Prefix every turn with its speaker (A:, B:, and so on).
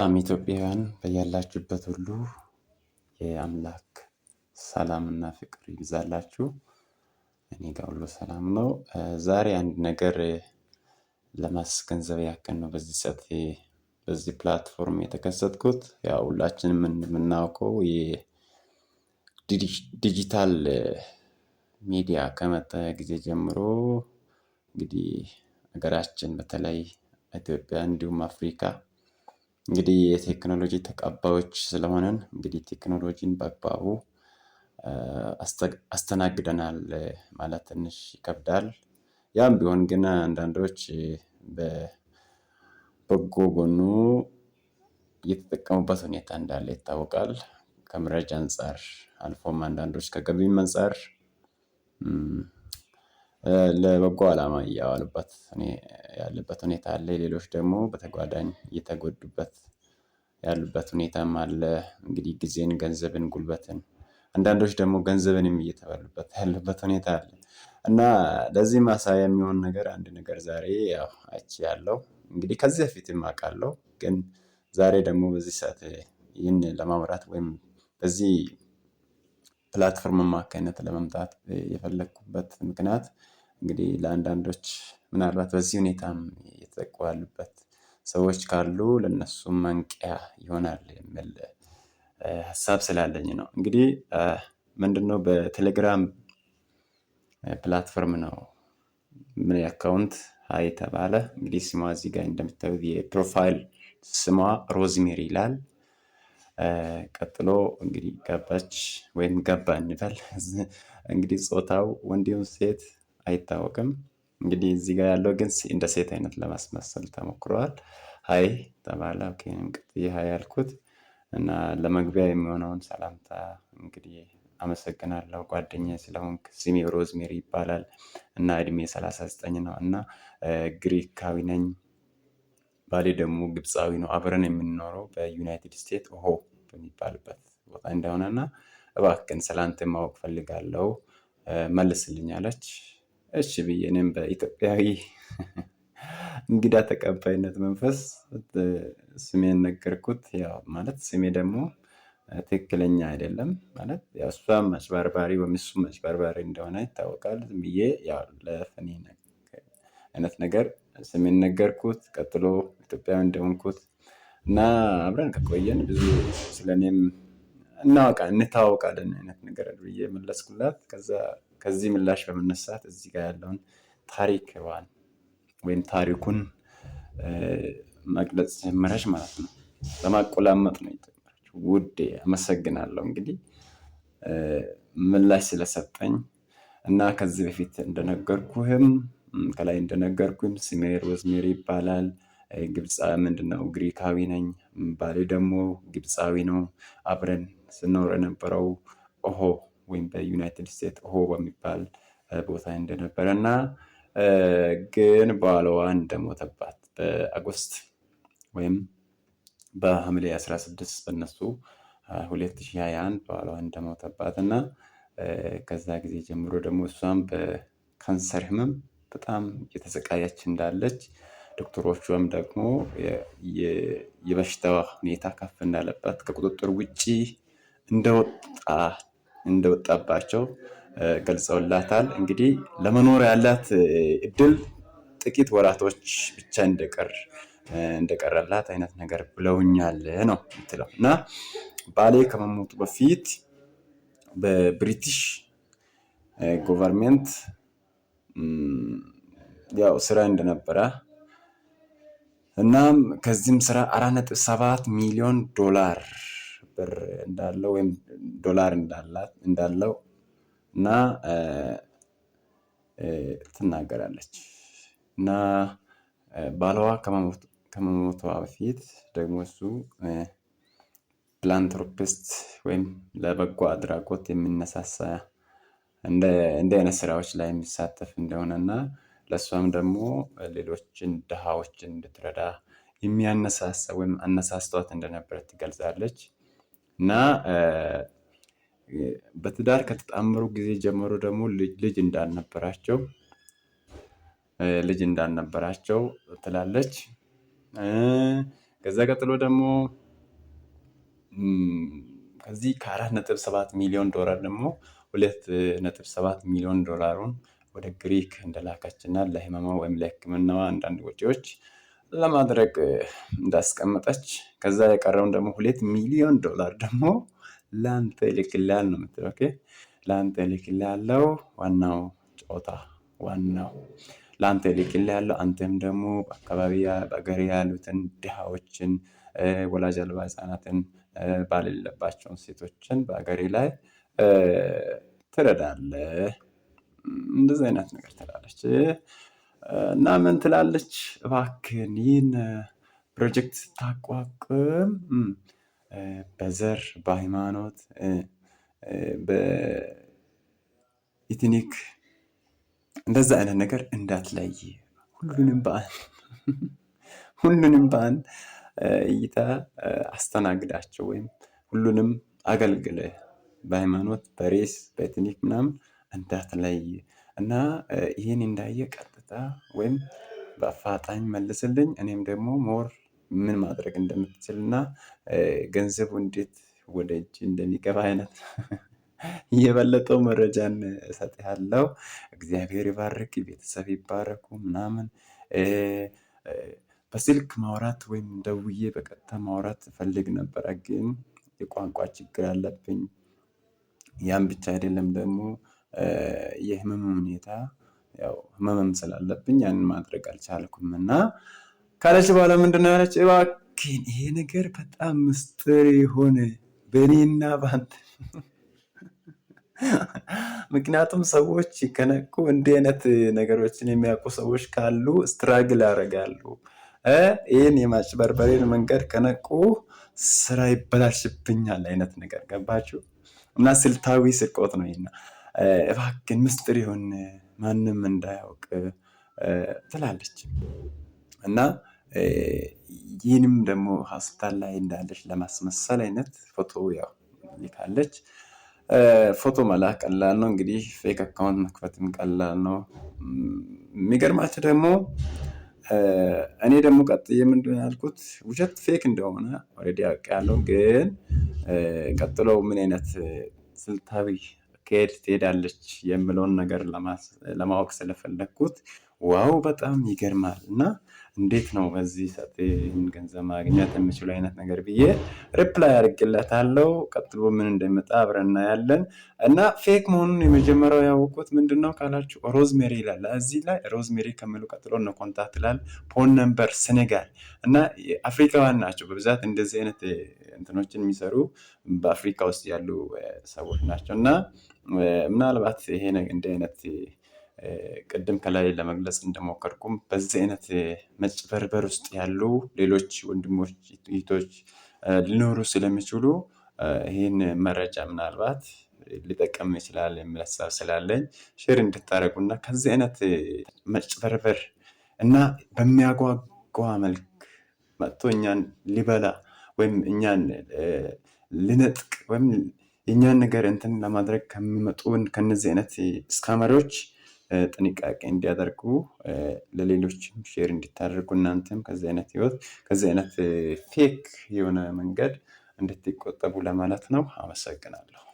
A: ኢትዮጵያውያን በያላችሁበት ሁሉ የአምላክ ሰላምና ፍቅር ይብዛላችሁ። እኔ ጋር ሁሉ ሰላም ነው። ዛሬ አንድ ነገር ለማስገንዘብ ያክል ነው በዚህ ሰዓት በዚህ ፕላትፎርም የተከሰትኩት። ያው ሁላችንም የምናውቀው የዲጂታል ሚዲያ ከመጣ ጊዜ ጀምሮ እንግዲህ ሀገራችን በተለይ ኢትዮጵያ እንዲሁም አፍሪካ እንግዲህ የቴክኖሎጂ ተቀባዮች ስለሆነን እንግዲህ ቴክኖሎጂን በአግባቡ አስተናግደናል ማለት ትንሽ ይከብዳል። ያም ቢሆን ግን አንዳንዶች በበጎ ጎኑ የተጠቀሙበት ሁኔታ እንዳለ ይታወቃል። ከመረጃ አንፃር አልፎም አንዳንዶች ከገቢም አንፃር ለበጎ ዓላማ እያዋሉበት ያለበት ሁኔታ አለ። ሌሎች ደግሞ በተጓዳኝ እየተጎዱበት ያሉበት ሁኔታም አለ። እንግዲህ ጊዜን፣ ገንዘብን፣ ጉልበትን አንዳንዶች ደግሞ ገንዘብንም እየተበሉበት ያለበት ሁኔታ አለ እና ለዚህ ማሳያ የሚሆን ነገር አንድ ነገር ዛሬ ያው አይቻለሁ። እንግዲህ ከዚህ በፊትም አውቃለሁ፣ ግን ዛሬ ደግሞ በዚህ ሰዓት ይህን ለማውራት ወይም በዚህ ፕላትፎርም አማካኝነት ለመምጣት የፈለኩበት ምክንያት እንግዲህ ለአንዳንዶች ምናልባት በዚህ ሁኔታም የተጠቁ ያሉበት ሰዎች ካሉ ለነሱም መንቂያ ይሆናል የሚል ሀሳብ ስላለኝ ነው። እንግዲህ ምንድነው በቴሌግራም ፕላትፎርም ነው ምን አካውንት ሀይ ተባለ። እንግዲህ ስሟ እዚህ ጋር እንደምታዩት የፕሮፋይል ስሟ ሮዝሜሪ ይላል። ቀጥሎ እንግዲህ ገባች ወይም ገባ እንበል። እንግዲህ ጾታው ወንድ ይሁን ሴት አይታወቅም። እንግዲህ እዚህ ጋር ያለው ግን እንደ ሴት አይነት ለማስመሰል ተሞክሯል። ሀይ ተባለ። ኦኬ እንግዲህ ሀይ ያልኩት እና ለመግቢያ የሚሆነውን ሰላምታ እንግዲህ አመሰግናለሁ ጓደኛዬ ስለሆንክ። ስሜ ሮዝሜሪ ይባላል እና እድሜ 39 ነው እና ግሪካዊ ነኝ። ባሌ ደግሞ ግብፃዊ ነው። አብረን የምንኖረው በዩናይትድ ስቴትስ ኦሆ በሚባልበት ቦታ እንደሆነና እባክህን ስላንተ ማወቅ ፈልጋለሁ መልስልኝ አለች። እሺ ብዬ እኔም በኢትዮጵያዊ እንግዳ ተቀባይነት መንፈስ ስሜን ነገርኩት። ያው ማለት ስሜ ደግሞ ትክክለኛ አይደለም ማለት ያው እሷም አጭበርባሪ ወይም እሱም አጭበርባሪ እንደሆነ ይታወቃል። ዝም ብዬ ያው ለፈኒ አይነት ነገር ስሜን ነገርኩት። ቀጥሎ ኢትዮጵያዊ እንደሆንኩት እና አብረን ከቆየን ብዙ ስለኔም እንታወቃለን አይነት ነገር ብዬ መለስኩላት። ከዚህ ምላሽ በመነሳት እዚህ ጋር ያለውን ታሪኩን መግለጽ ጀመረች ማለት ነው። በማቆላመጥ ነው የጀመረችው። ውዴ አመሰግናለሁ እንግዲህ ምላሽ ስለሰጠኝ እና ከዚህ በፊት ከላይ እንደነገርኩህም ስሜ ሮዝሜሪ ይባላል። ግሪካዊ ነኝ። ባሌ ደግሞ ግብፃዊ ነው። አብረን ስንኖር የነበረው ኦሆ ወይም በዩናይትድ ስቴትስ ኦሆ በሚባል ቦታ እንደነበረ እና ግን ባሏ እንደሞተባት በአጎስት ወይም በሐምሌ 16 በእነሱ 2021 ባሏ እንደሞተባት እና ከዛ ጊዜ ጀምሮ ደግሞ እሷም በካንሰር ህመም በጣም እየተሰቃየች እንዳለች ዶክተሮቿም ደግሞ የበሽታዋ ሁኔታ ከፍ እንዳለባት ከቁጥጥር ውጪ እንደወጣባቸው ገልጸውላታል። እንግዲህ ለመኖር ያላት እድል ጥቂት ወራቶች ብቻ እንደቀረላት አይነት ነገር ብለውኛል ነው የምትለው እና ባሌ ከመሞቱ በፊት በብሪቲሽ ጎቨርንመንት ያው ስራ እንደነበረ እናም ከዚህም ስራ 4.7 ሚሊዮን ዶላር ብር እንዳለው ወይም ዶላር እንዳለው እና ትናገራለች። እና ባሏ ከመሞቷ በፊት ደግሞ እሱ ፕላንትሮፒስት ወይም ለበጎ አድራጎት የሚነሳሳ እንደ አይነት ስራዎች ላይ የሚሳተፍ እንደሆነና ለእሷም ደግሞ ሌሎችን ድሃዎችን እንድትረዳ የሚያነሳሳ ወይም አነሳስቷት እንደነበረ ትገልጻለች። እና በትዳር ከተጣመሩ ጊዜ ጀምሮ ደግሞ ልጅ እንዳልነበራቸው ትላለች። ከዛ ቀጥሎ ደግሞ ከዚህ ከ4.7 ሚሊዮን ዶላር ደግሞ 2.7 ሚሊዮን ዶላሩን ወደ ግሪክ እንደላከችና ለህመሟ ወይም ለሕክምናዋ አንዳንድ ወጪዎች ለማድረግ እንዳስቀመጠች፣ ከዛ የቀረውን ደግሞ 2 ሚሊዮን ዶላር ደግሞ ለአንተ ይልክልሃል ነው የምትለው። ኦኬ ለአንተ ይልክልሃለሁ፣ ዋናው ጨዋታ ዋናው ለአንተ ይልክልሃለሁ። አንተም ደግሞ በአካባቢ በአገሬ ያሉትን ድሃዎችን፣ ወላጅ አልባ ህጻናትን፣ ባል የሌለባቸውን ሴቶችን በአገሬ ላይ ትረዳለህ። እንደዚህ አይነት ነገር ትላለች። እና ምን ትላለች? እባክህን ይህን ፕሮጀክት ስታቋቁም በዘር፣ በሃይማኖት፣ በኢትኒክ እንደዛ አይነት ነገር እንዳትለይ፣ ሁሉንም በአንድ እይታ አስተናግዳቸው ወይም ሁሉንም አገልግልህ፣ በሃይማኖት፣ በሬስ፣ በኤትኒክ ምናምን እንዳትለይ እና ይህን እንዳየ ቀጥታ ወይም በአፋጣኝ መልስልኝ። እኔም ደግሞ ሞር ምን ማድረግ እንደምትችል እና ገንዘቡ እንዴት ወደ እጅ እንደሚገባ አይነት የበለጠው መረጃን እሰጥሃለሁ። እግዚአብሔር ይባርክ፣ ቤተሰብ ይባረኩ ምናምን። በስልክ ማውራት ወይም ደውዬ በቀጥታ ማውራት እፈልግ ነበረ፣ ግን የቋንቋ ችግር አለብኝ። ያም ብቻ አይደለም ደግሞ የህመም ሁኔታ ያው ህመምም ስላለብኝ ያንን ማድረግ አልቻልኩም እና ካለች በኋላ ምንድነው ያለች? እባክህን ይሄ ነገር በጣም ምስጢር የሆነ በእኔና በአንተ ምክንያቱም ሰዎች ከነቁ እንዲህ አይነት ነገሮችን የሚያውቁ ሰዎች ካሉ ስትራግል ያደርጋሉ። ይህን የማጭበርበሬን መንገድ ከነቁ ስራ ይበላሽብኛል አይነት ነገር ገባችሁ? እና ስልታዊ ስርቆት ነው ይሄና እባክህን ምስጢር ይሁን ማንም እንዳያውቅ ትላለች። እና ይህንም ደግሞ ሆስፒታል ላይ እንዳለች ለማስመሰል አይነት ፎቶ ያው ልካለች። ፎቶ መላክ ቀላል ነው እንግዲህ፣ ፌክ አካውንት መክፈትም ቀላል ነው። የሚገርማችሁ ደግሞ እኔ ደግሞ ቀጥዬ ምንድን ነው ያልኩት ውሸት ፌክ እንደሆነ ኦልሬዲ አውቄያለሁ። ግን ቀጥሎ ምን አይነት ስልታዊ ከሄድ ትሄዳለች የምለውን ነገር ለማወቅ ስለፈለግኩት ዋው በጣም ይገርማል እና እንዴት ነው በዚህ ሰዓት ይህን ገንዘብ ማግኘት የምችሉ አይነት ነገር ብዬ ሪፕላይ አድርጌላታለሁ። ቀጥሎ ምን እንደሚመጣ አብረን እናያለን። እና ፌክ መሆኑን የመጀመሪያው ያወቁት ምንድነው ካላችሁ ሮዝሜሪ ይላል እዚህ ላይ። ሮዝሜሪ ከሚሉ ቀጥሎ ነው ኮንታክት ይላል። ፎን ነምበር ሴኔጋል እና አፍሪካውያን ናቸው በብዛት እንደዚህ አይነት እንትኖችን የሚሰሩ በአፍሪካ ውስጥ ያሉ ሰዎች ናቸው። እና ምናልባት ይሄ እንዲህ አይነት ቅድም ከላይ ለመግለጽ እንደሞከርኩም በዚህ አይነት መጭበርበር ውስጥ ያሉ ሌሎች ወንድሞች እህቶች ሊኖሩ ስለሚችሉ ይህን መረጃ ምናልባት ሊጠቀም ይችላል የሚል ሀሳብ ስላለኝ ሼር እንድታደርጉና ከዚህ አይነት መጭበርበር እና በሚያጓጓ መልክ መጥቶ እኛን ሊበላ ወይም እኛን ሊነጥቅ ወይም የእኛን ነገር እንትን ለማድረግ ከሚመጡ ከነዚህ አይነት ስካመሮች ጥንቃቄ እንዲያደርጉ ለሌሎችም ሼር እንዲታደርጉ እናንተም ከዚህ አይነት ህይወት ከዚህ አይነት ፌክ የሆነ መንገድ እንድትቆጠቡ ለማለት ነው። አመሰግናለሁ።